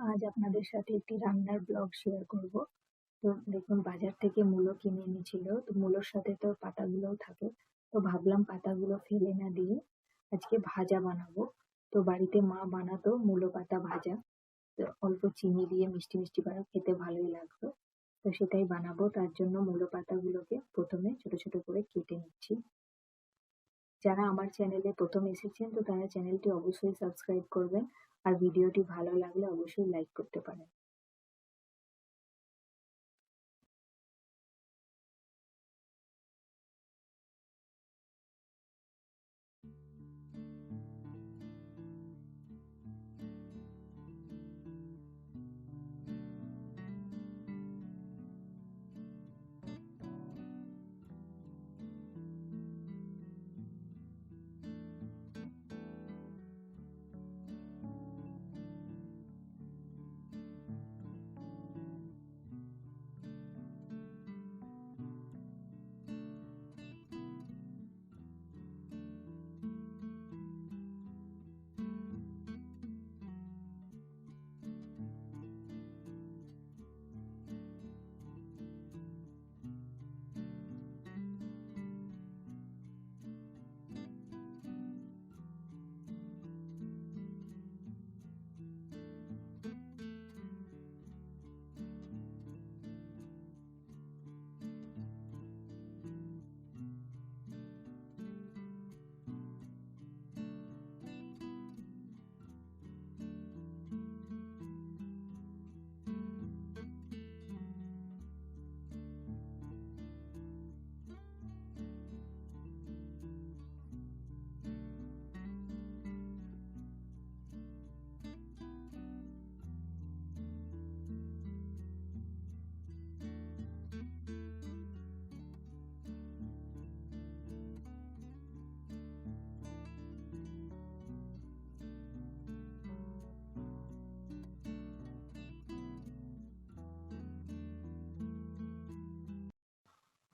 আজ আপনাদের সাথে একটি রান্নার ব্লগ শেয়ার করব। তো দেখুন, বাজার থেকে মূলো কিনে এনেছিল। তো মূলোর সাথে তো পাতাগুলোও থাকে। তো ভাবলাম পাতাগুলো ফেলে না দিয়ে আজকে ভাজা বানাবো। তো বাড়িতে মা বানাতো মূলো পাতা ভাজা। তো অল্প চিনি দিয়ে মিষ্টি মিষ্টি করে খেতে ভালোই লাগতো। তো সেটাই বানাবো। তার জন্য মূলো পাতাগুলোকে প্রথমে ছোট ছোট করে কেটে নিচ্ছি। যারা আমার চ্যানেলে প্রথম এসেছেন তো তারা চ্যানেলটি অবশ্যই সাবস্ক্রাইব করবেন, আর ভিডিওটি ভালো লাগলে অবশ্যই লাইক করতে পারেন।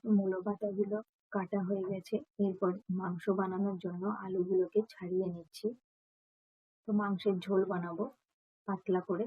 মূলো পাতাগুলো কাটা হয়ে গেছে। এরপর মাংস বানানোর জন্য আলুগুলোকে ছাড়িয়ে নিচ্ছি। তো মাংসের ঝোল বানাবো পাতলা করে।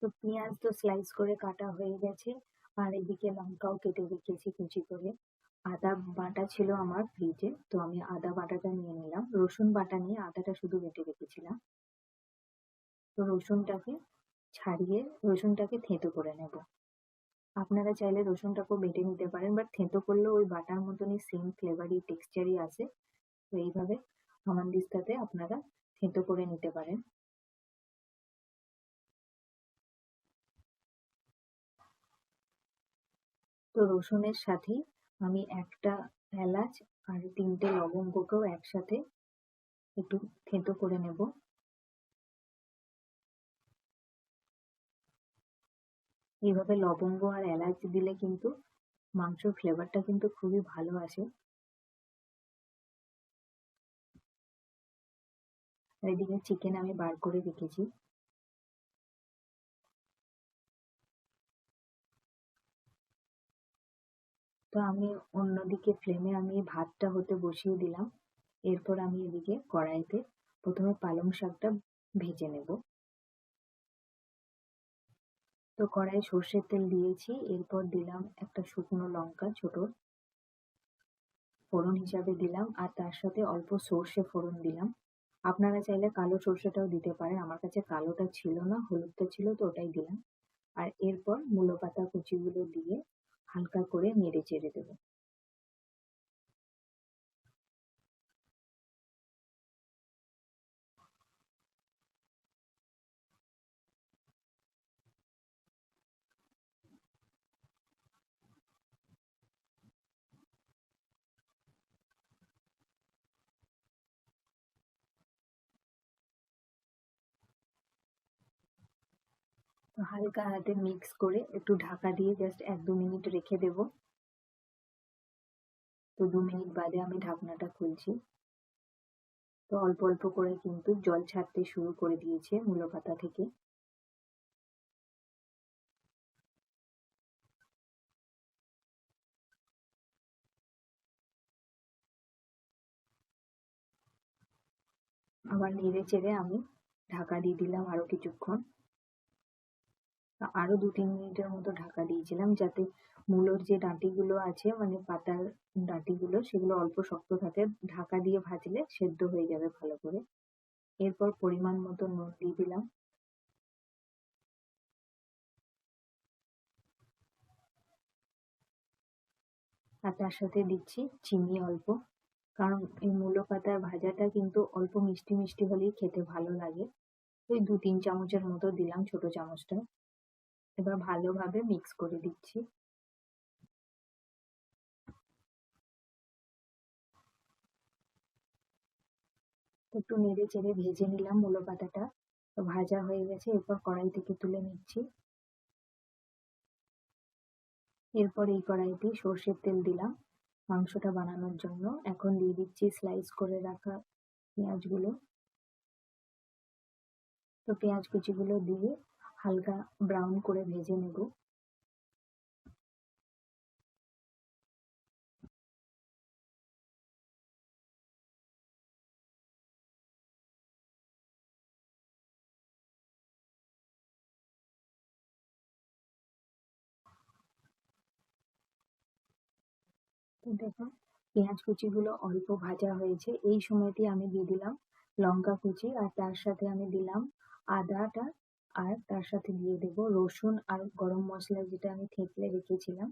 তো পেঁয়াজ তো স্লাইস করে কাটা হয়ে গেছে, আর এদিকে লঙ্কাও কেটে রেখেছি কুচি করে। আদা বাটা ছিল আমার ফ্রিজে, তো আমি আদা বাটাটা নিয়ে নিলাম। রসুন বাটা নিয়ে আদাটা শুধু বেটে রেখেছিলাম। তো রসুনটাকে থেঁতো করে নেব। আপনারা চাইলে রসুনটাকেও বেটে নিতে পারেন, বাট থেঁতো করলেও ওই বাটার মতনই সেম ফ্লেভারই টেক্সচারই আসে। তো এইভাবে হামানদিস্তাতে আপনারা থেঁতো করে নিতে পারেন। তো রসুনের সাথে আমি একটা এলাচ আর 3টে লবঙ্গকেও একসাথে একটু থেঁতো করে নেব। এইভাবে লবঙ্গ আর এলাচ দিলে কিন্তু মাংসর ফ্লেভারটা কিন্তু খুবই ভালো আসে। আর এদিকে চিকেন আমি বার করে রেখেছি। তো আমি অন্যদিকে ফ্লেমে আমি ভাতটা হতে বসিয়ে দিলাম। এরপর আমি এদিকে কড়াইতে প্রথমে পালং শাকটা ভেজে নেব। তো কড়াইয়ে সর্ষের তেল দিয়েছি, এরপর দিলাম একটা শুকনো লঙ্কা ছোট ফোড়ন হিসাবে দিলাম, আর তার সাথে অল্প সর্ষে ফোড়ন দিলাম। আপনারা চাইলে কালো সর্ষেটাও দিতে পারেন, আমার কাছে কালোটা ছিল না, হলুদটা ছিল, তো ওটাই দিলাম। আর এরপর মূলো পাতা কুচিগুলো দিয়ে হালকা করে নেড়ে চেড়ে দেবো। তো হালকা হাতে মিক্স করে একটু ঢাকা দিয়ে জাস্ট 1-2 মিনিট রেখে দেব। তো 2 মিনিট বাদে আমি ঢাকনাটা খুলছি। তো অল্প অল্প করে কিন্তু জল ছাড়তে শুরু করে দিয়েছে মূলো পাতা থেকে। আবার নেড়ে চেড়ে আমি ঢাকা দিয়ে দিলাম আরো কিছুক্ষণ। আরো 2-3 মিনিটের মতো ঢাকা দিয়েছিলাম, যাতে মূলোর যে ডাঁটিগুলো আছে, মানে পাতার ডাঁটিগুলো, সেগুলো অল্প শক্ত থাকে। ঢাকা দিয়ে ভাজলে সেদ্ধ হয়ে যাবে ভালো করে। এরপর পরিমাণ মতো নুন দিয়ে দিলাম। আর তার সাথে দিচ্ছি চিনি অল্প, কারণ এই মূলো পাতার ভাজাটা কিন্তু অল্প মিষ্টি মিষ্টি হলেই খেতে ভালো লাগে। ওই 2-3 চামচের মতো দিলাম, ছোট চামচটা। এবার ভালোভাবে মিক্স করে দিচ্ছি। একটু নেড়ে চেড়ে ভেজে নিলাম মূলো পাতাটা। তো ভাজা হয়ে গেছে, এরপর কড়াই থেকে তুলে নিচ্ছি। এরপর এই কড়াইতেই সর্ষের তেল দিলাম মাংসটা বানানোর জন্য। এখন দিয়ে দিচ্ছি স্লাইস করে রাখা পেঁয়াজগুলো। তো পেঁয়াজ কুচিগুলো দিয়ে হালকা ব্রাউন করে ভেজে নেব। তো দেখুন পেঁয়াজ কুচিগুলো অল্প ভাজা হয়েছে, এই সময়তে আমি দিয়ে দিলাম লঙ্কা কুচি, আর তার সাথে আমি দিলাম আদাটা, আর তার সাথে দিয়ে দেব রসুন আর গরম মশলা যেটা আমি থেতলে রেখেছিলাম,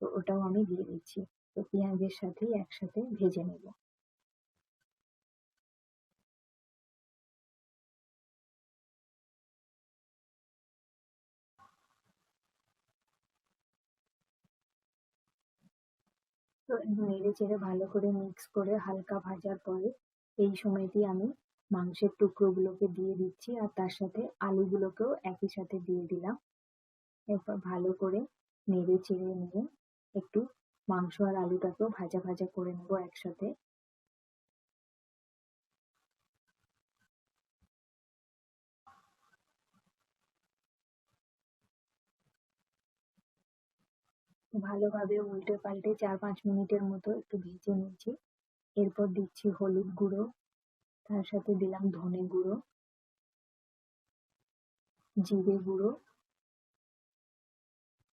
তো ওটাও আমি দিয়ে দিচ্ছি। তো পেঁয়াজের সাথেই একসাথে ভেজে নেব। তো নেড়ে চেড়ে ভালো করে মিক্স করে হালকা ভাজার পরে এই সময়তেই আমি মাংসের টুকরোগুলোকে দিয়ে দিচ্ছি, আর তার সাথে আলুগুলোকেও একই সাথে দিয়ে দিলাম। এরপর ভালো করে নেড়ে চেড়ে নিয়ে একটু মাংস আর আলুটাকেও ভাজা ভাজা করে নেব একসাথে। ভালোভাবে উল্টে পাল্টে 4-5 মিনিটের মতো একটু ভেজে নিয়েছি। এরপর দিচ্ছি হলুদ গুঁড়ো, তার সাথে দিলাম ধনে গুঁড়ো, জিরে গুঁড়ো,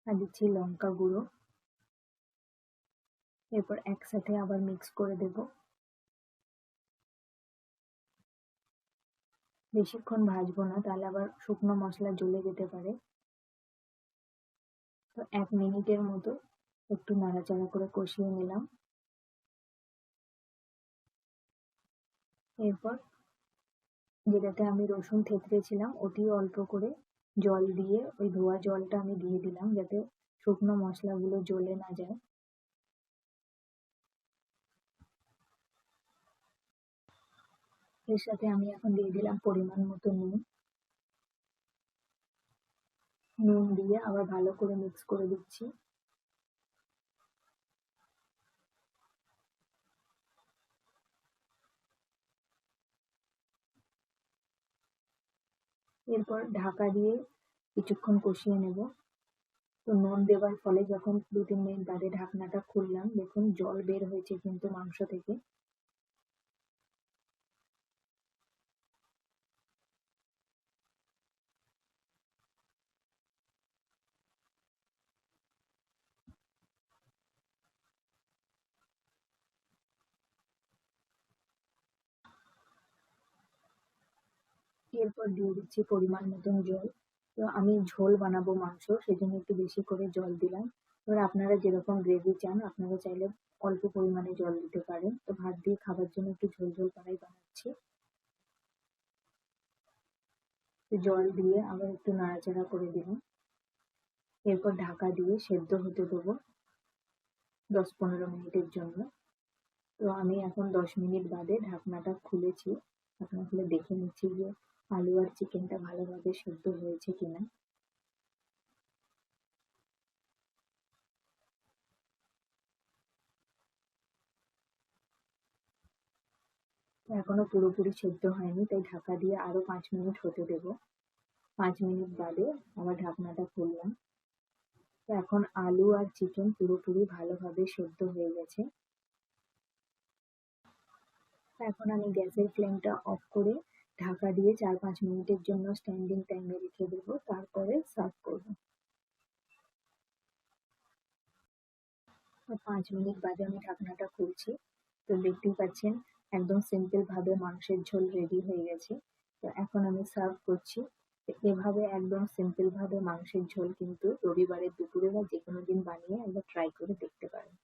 আর দিচ্ছি লঙ্কা গুঁড়ো। এরপর একসাথে আবার মিক্স করে দেব। বেশিক্ষণ ভাজবো না, তাহলে আবার শুকনো মশলা জ্বলে যেতে পারে। তো 1 মিনিটের মতো একটু নাড়াচাড়া করে কষিয়ে নিলাম। এরপর যেটাতে আমি রসুন থেতড়েছিলাম ওটিও অল্প করে জল দিয়ে, ওই ধোয়া জলটা আমি দিয়ে দিলাম, যাতে শুকনো মশলাগুলো জ্বলে না যায়। এর সাথে আমি এখন দিয়ে দিলাম পরিমাণ মতো নুন। নুন দিয়ে আবার ভালো করে মিক্স করে দিচ্ছি। এরপর ঢাকা দিয়ে কিছুক্ষণ কষিয়ে নেব। তো নুন দেওয়ার ফলে যখন ২-৩ মিনিট বাদে ঢাকনাটা খুললাম, দেখুন জল বের হয়েছে কিন্তু মাংস থেকে। এরপর দিয়ে দিচ্ছি পরিমাণ মতন জল। তো আমি ঝোল বানাবো মাংস, সেজন্য একটু বেশি করে জল দিলাম। এবার আপনারা যেরকম গ্রেভি চান আপনারা চাইলে অল্প পরিমাণে জল দিতে পারেন। তো ভাত দিয়ে খাবার জন্য একটু ঝোল ঝোল করেই বানাচ্ছি। তো জল দিয়ে আবার একটু নাড়াচাড়া করে দিলাম। এরপর ঢাকা দিয়ে সেদ্ধ হতে দেবো ১০-১৫ মিনিটের জন্য। তো আমি এখন ১০ মিনিট বাদে ঢাকনাটা খুলেছি। ঢাকনা খুলে দেখে নিচ্ছি যে আলু আর চিকেনটা ভালোভাবে সেদ্ধ হয়েছে কিনা। এখনো পুরোপুরি সেদ্ধ হয়নি, তাই ঢাকা দিয়ে আরো ৫ মিনিট হতে দেবো। ৫ মিনিট বাদে আবার ঢাকনাটা খুললাম। তো এখন আলু আর চিকেন পুরোপুরি ভালোভাবে সেদ্ধ হয়ে গেছে। এখন আমি গ্যাসের ফ্লেমটা অফ করে ঢাকা দিয়ে ৪-৫ মিনিটের জন্য স্ট্যান্ডিং টাইমে রেখে দেবো, তারপরে সার্ভ করবো। ৫ মিনিট বাদে আমি ঢাকনাটা খুলছি। তো দেখতেই পাচ্ছেন একদম সিম্পল ভাবে মাংসের ঝোল রেডি হয়ে গেছে। তো এখন আমি সার্ভ করছি। তো এভাবে একদম সিম্পল ভাবে মাংসের ঝোল কিন্তু রবিবারের দুপুরে বা যেকোনো দিন বানিয়ে একবার ট্রাই করে দেখতে পারেন।